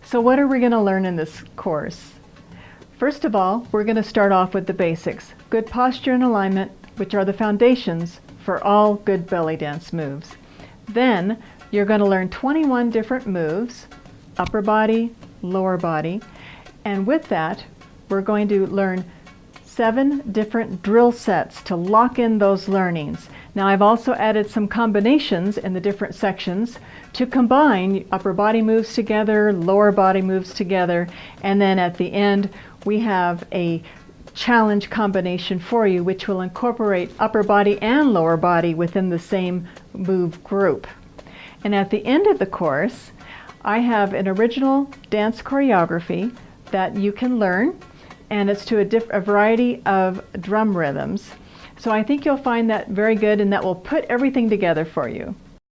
So what are we going to learn in this course? First of all, we're going to start off with the basics. Good posture and alignment, which are the foundations for all good belly dance moves. Then you're going to learn 21 different moves, upper body, lower body, and with that we're going to learn 7 different drill sets to lock in those learnings. Now I've also added some combinations in the different sections to combine upper body moves together, lower body moves together, and then at the end we have a challenge combination for you which will incorporate upper body and lower body within the same move group. And at the end of the course, I have an original dance choreography that you can learn, and it's to a variety of drum rhythms. So I think you'll find that very good, and that will put everything together for you.